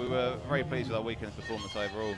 we were very pleased with our weekend's performance overall.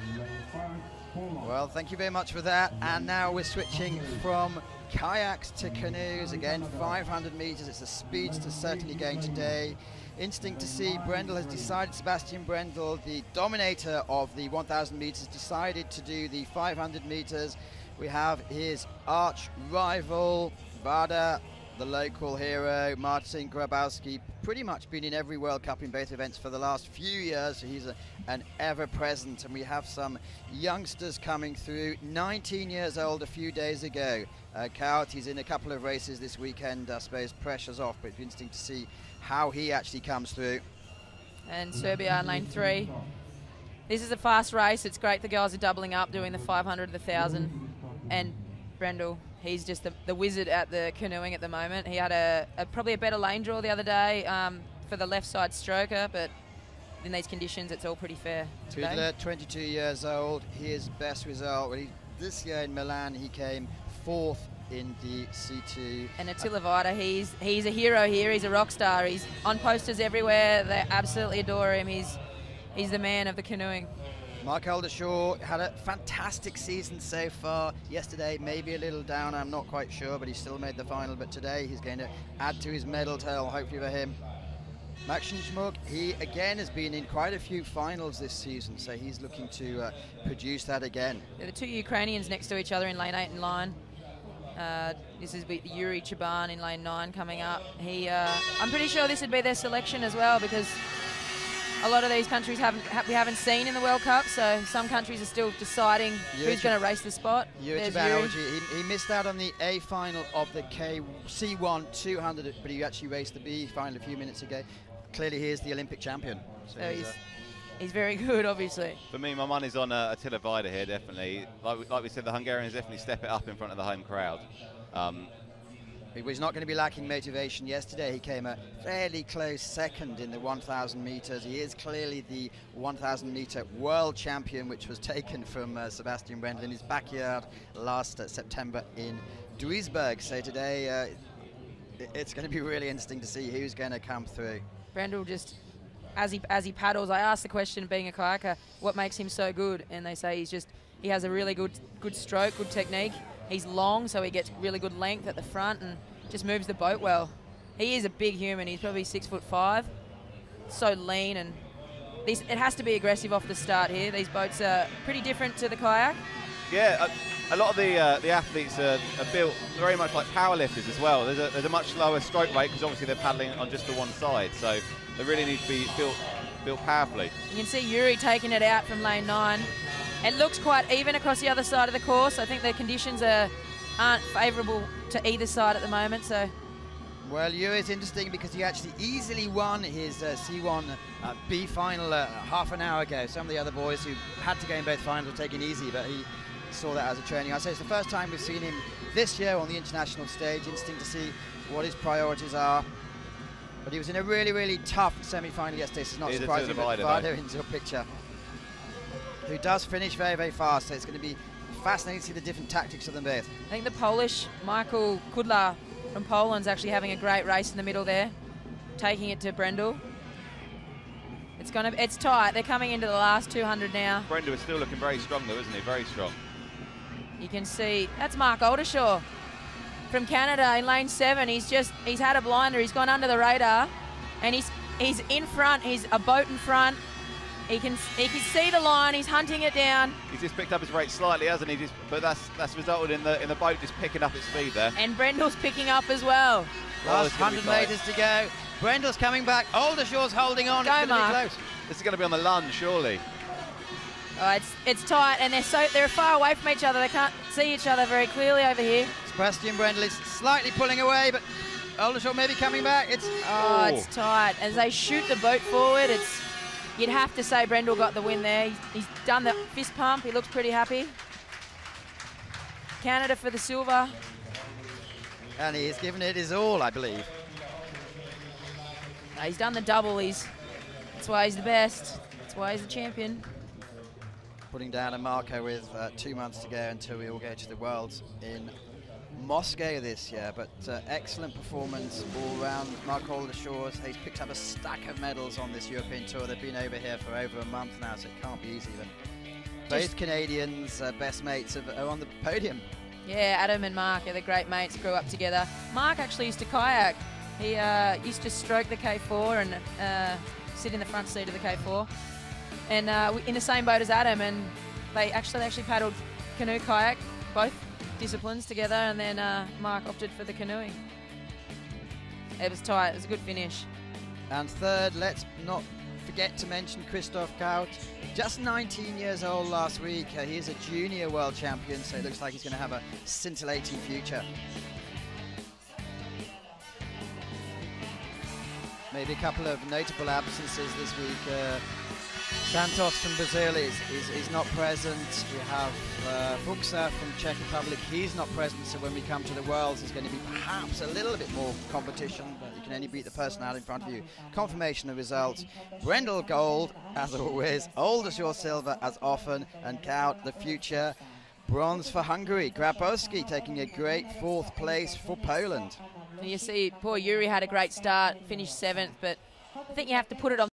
Well, thank you very much for that. And now we're switching from kayaks to canoes. Again, 500 meters. It's a speedster certainly going today. Interesting to see Brendel has decided, Sebastian Brendel, the dominator of the 1,000 meters, decided to do the 500 meters. We have his arch rival, Vajda, the local hero, Marcin Grzybowski, pretty much been in every World Cup in both events for the last few years. So he's an ever-present, and we have some youngsters coming through. 19 years old a few days ago. Khaut, he's in a couple of races this weekend. I suppose pressure's off, but it's interesting to see how he actually comes through. And Serbia in lane 3. This is a fast race. It's great the guys are doubling up, doing the 500, the 1,000. And Brendel, he's just the wizard at the canoeing at the moment. He had probably a better lane draw the other day for the left side stroker, but in these conditions it's all pretty fair today. Kudla, 22 years old. His best result, this year in Milan, he came 4th in the C2. And Attila Vajda, he's a hero here. He's a rock star. He's on posters everywhere. They absolutely adore him. He's the man of the canoeing. Mark Oldershaw had a fantastic season so far. Yesterday, maybe a little down, I'm not quite sure, but he still made the final. But today, he's going to add to his medal tale, hopefully for him. Maksymchuk, he again has been in quite a few finals this season, so he's looking to produce that again. Yeah, the two Ukrainians next to each other in lane 8 and 9. This is Iurii Cheban in lane 9 coming up. I'm pretty sure this would be their selection as well, because a lot of these countries we haven't seen in the World Cup, so some countries are still deciding who's going to race the spot. Iurii Cheban, he missed out on the A final of the C1 200, but he actually raced the B final a few minutes ago. Clearly, he is the Olympic champion. So he's very good, obviously. For me, my money's on Attila Vajda here, definitely. Like we said, the Hungarians definitely step it up in front of the home crowd. He was not going to be lacking motivation yesterday. He came a fairly close second in the 1,000 meters. He is clearly the 1,000 meter world champion, which was taken from Sebastian Brendel in his backyard last September in Duisburg. So today, it's going to be really interesting to see who's going to come through. Brendel just, as he paddles, I asked the question, being a kayaker, what makes him so good? And they say he has a really good stroke, good technique. He's long, so he gets really good length at the front and just moves the boat well. He is a big human. He's probably 6'5", so lean, and it has to be aggressive off the start here. These boats are pretty different to the kayak. Yeah, a lot of the athletes are built very much like powerlifters as well. There's a much lower stroke rate because obviously they're paddling on just the one side, so they really need to be built powerfully. You can see Iurii taking it out from lane 9. It looks quite even across the other side of the course. I think the conditions aren't favourable to either side at the moment. So, well, Iurii's interesting because he actually easily won his C1 B final half an hour ago. Some of the other boys who had to go in both finals were taking easy, but he saw that as a training. I say it's the first time we've seen him this year on the international stage. Interesting to see what his priorities are. But he was in a really, really tough semi-final yesterday, so it's not surprising that Vajda into a picture. Who does finish very, very fast, so it's going to be fascinating to see the different tactics of them both. I think the Polish Michal Kudla from Poland's actually having a great race in the middle there, taking it to Brendel. It's tight. They're coming into the last 200 now. Brendel is still looking very strong though, isn't he? Very strong. You can see that's Mark Oldershaw from Canada in lane 7. He's had a blinder. He's gone under the radar, and he's in front. He's a boat in front. He can see the line. He's hunting it down. He's just picked up his rate slightly, hasn't he? But that's resulted in the boat just picking up its speed there. And Brendel's picking up as well. Last 100 metres to go. Brendel's coming back. Oldershaw's holding on. Go, it's going to be close. This is going to be on the lunge, surely. Oh, it's tight, and they're far away from each other. They can't see each other very clearly over here. Sebastian Brendel is slightly pulling away, but Oldershaw maybe coming back. It's tight. As they shoot the boat forward, you'd have to say Brendel got the win there. He's done the fist pump. He looks pretty happy. Canada for the silver. And he's given it his all, I believe. No, he's done the double. That's why he's the best. That's why he's the champion. Putting down a marker with 2 months to go until we all go to the Worlds in Moscow this year, but excellent performance all round. Mark Oldershaw, he's picked up a stack of medals on this European tour. They've been over here for over a month now, so it can't be easy. But both Canadians, best mates, are on the podium. Yeah, Adam and Mark are the great mates, grew up together. Mark actually used to kayak. He used to stroke the K4 and sit in the front seat of the K4. And in the same boat as Adam, and they actually paddled canoe kayak, both disciplines together, and then Mark opted for the canoeing. It was tight, it was a good finish. And third, let's not forget to mention Kristóf Khaut, just 19 years old last week. He is a junior world champion, so it looks like he's going to have a scintillating future. Maybe a couple of notable absences this week. Santos from Brazil is not present. We have Fuchsa from Czech Republic. He's not present, so when we come to the Worlds, there's going to be perhaps a little bit more competition, but you can only beat the person out in front of you. Confirmation of results. Brendel gold, as always. Oldershaw silver, as often. And Khaut, the future. Bronze for Hungary. Grzybowski taking a great 4th place for Poland. And you see, poor Iurii had a great start, finished 7th, but I think you have to put it on